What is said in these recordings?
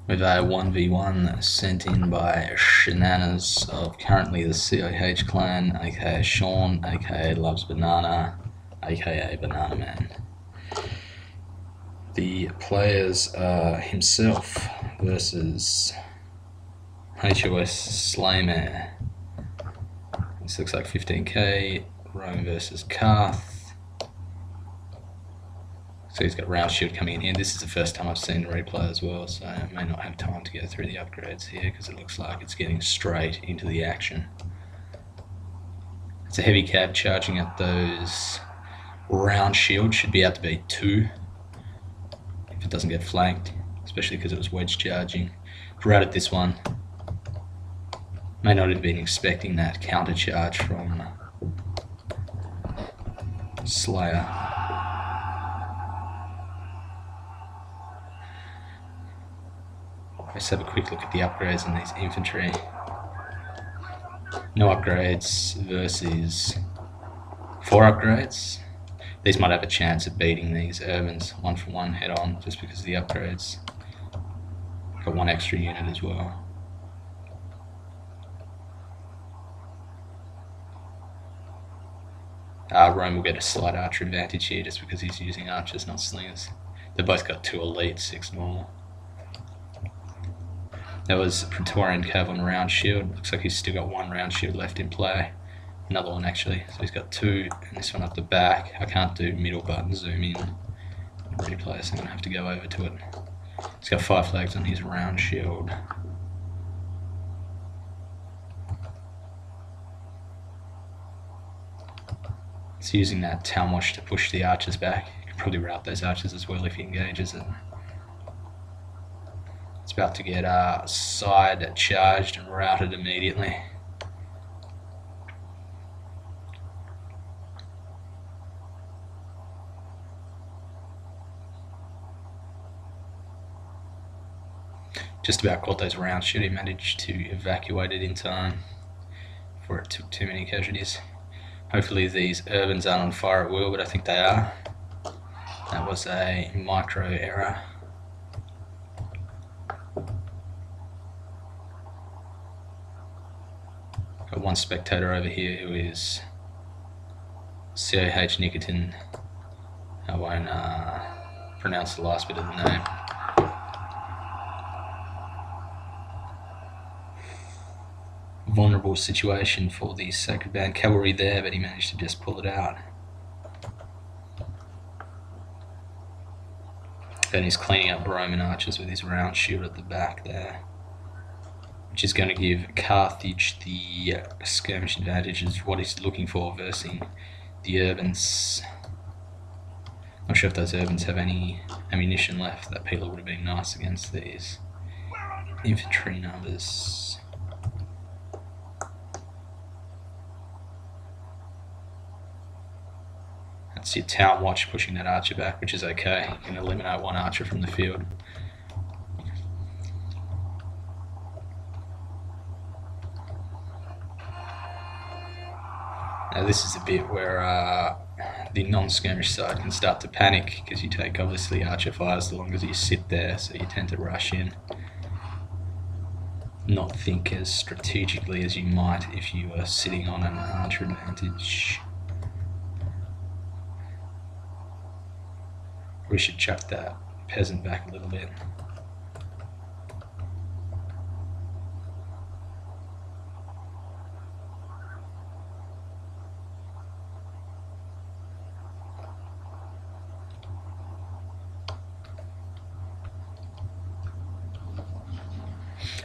with a 1v1 sent in by Seananners of currently the CoH clan, aka Sean, aka Loves Banana, aka Banana Man. The players are himself versus HoS Slaymare. This looks like 15k. Rome versus Karth. So he's got round shield coming in here. This is the first time I've seen the replay as well, so I may not have time to go through the upgrades here because it looks like it's getting straight into the action. It's a heavy cab charging at those round shield. Should be out to be 2 if it doesn't get flanked, especially because it was wedge charging. Routed this one. May not have been expecting that counter charge from Slayer. Let's have a quick look at the upgrades on these infantry. No upgrades versus 4 upgrades. These might have a chance of beating these urbans 1-for-1 head on just because of the upgrades. Got 1 extra unit as well. Rome will get a slight archer advantage here just because he's using archers, not slingers. They've both got 2 elite, 6 normal. That was Praetorian Cav on round shield. Looks like he's still got 1 round shield left in play. Another one actually. So he's got 2, and this one up the back. I can't do middle button zoom in replay, so I'm going to have to go over to it. He's got 5 flags on his round shield. It's using that town watch to push the archers back. You can probably route those archers as well if he engages it. It's about to get side charged and routed immediately. Just about caught those rounds. Should he managed to evacuate it in time before it took too many casualties. Hopefully these urbans aren't on fire at will, but I think they are. That was a micro error. Got 1 spectator over here who is CoH Nicotin. I won't pronounce the last bit of the name. Vulnerable situation for the Sacred Band cavalry there, but he managed to just pull it out. And he's cleaning up Roman archers with his round shield at the back there, which is going to give Carthage the skirmish advantage, is what he's looking for versus the urbans. Not sure if those urbans have any ammunition left. That pillar would have been nice against these infantry numbers. That's your town watch pushing that archer back, which is okay. You can eliminate 1 archer from the field. Now this is a bit where the non-skirmish side can start to panic, because you take obviously archer fire as long as you sit there, so you tend to rush in. Not think as strategically as you might if you were sitting on an archer advantage. We should chuck that peasant back a little bit.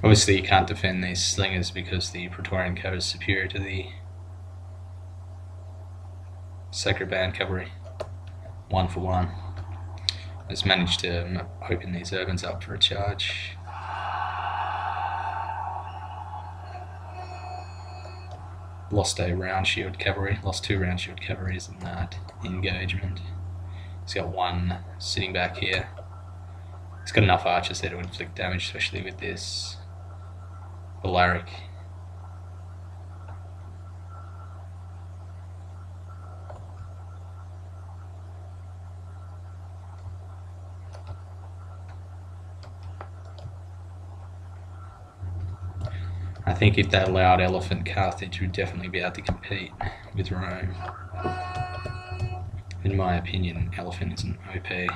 Obviously you can't defend these slingers because the Praetorian Cav is superior to the Sacred Band cavalry. 1-for-1. Has managed to open these urbans up for a charge. Lost a round shield cavalry, lost 2 round shield cavalries in that engagement. He's got 1 sitting back here. He's got enough archers there to inflict damage, especially with this Balearic. I think if they allowed Elephant, Carthage would definitely be able to compete with Rome. In my opinion, Elephant is an OP.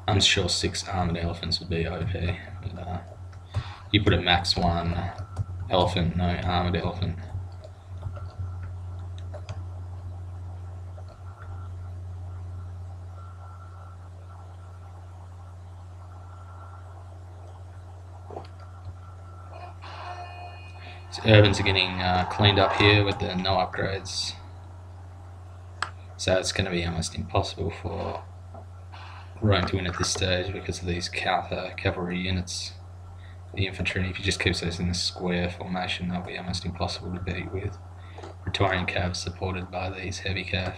I'm sure 6 armoured elephants would be OP, but you put a max 1 elephant, no armoured elephant. So urbans are getting cleaned up here with the no upgrades. So it's going to be almost impossible for Rome to win at this stage because of these cavalry units. The infantry, if you just keep those in the square formation, they'll be almost impossible to beat with Praetorian cav supported by these heavy cav.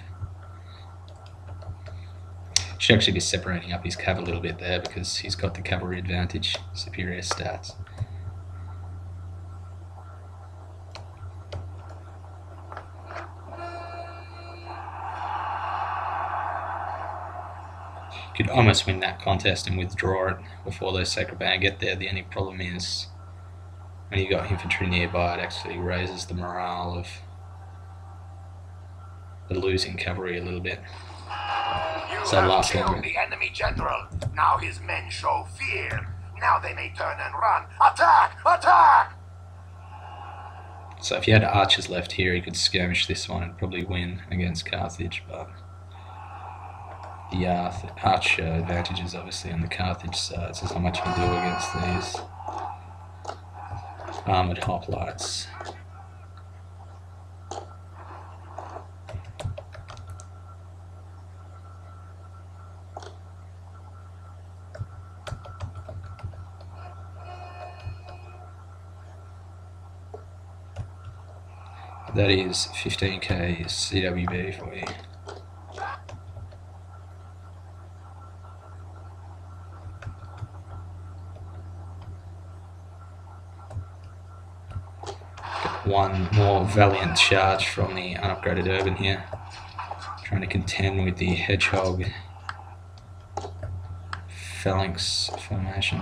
Should actually be separating up his cav a little bit there because he's got the cavalry advantage, superior stats. Could almost win that contest and withdraw it before those sacred band get there. The only problem is when you've got infantry nearby, it actually raises the morale of the losing cavalry a little bit. So last longer. The enemy general. Now his men show fear. Now they may turn and run. Attack! Attack! So if you had archers left here, he could skirmish this one and probably win against Carthage, but the archer advantage is obviously on the Carthage side, so there's not much you can do against these armoured hoplites. That is 15k CWB for you. One more valiant charge from the unupgraded urban here, trying to contend with the hedgehog phalanx formation.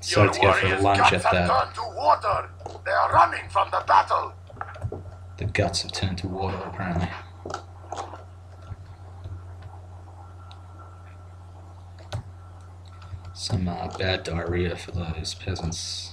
So to go for a lunge at that. They are running from the battle. The guts have turned to water apparently. Some bad diarrhea for those peasants.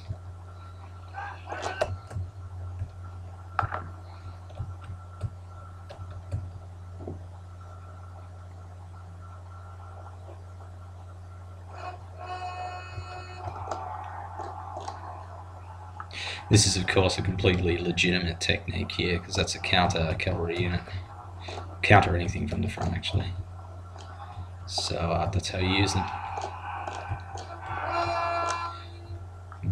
This is of course a completely legitimate technique here because that's a counter cavalry unit. Counter anything from the front actually. So that's how you use them.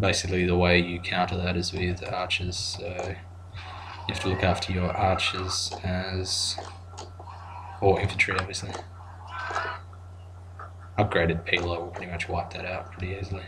Basically the way you counter that is with archers, so you have to look after your archers as, or infantry obviously. Upgraded Pilo will pretty much wipe that out pretty easily.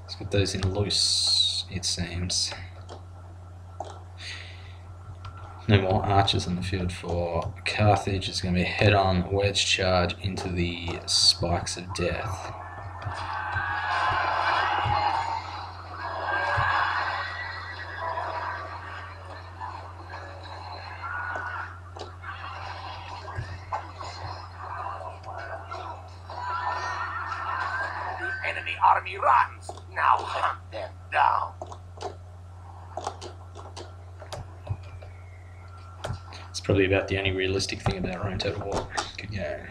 Let's put those in loose, it seems. No more archers in the field for Carthage. It's going to be a head-on wedge charge into the spikes of death. The enemy army runs. Now hunt them down. It's probably about the only realistic thing about Rome Total War. Good game.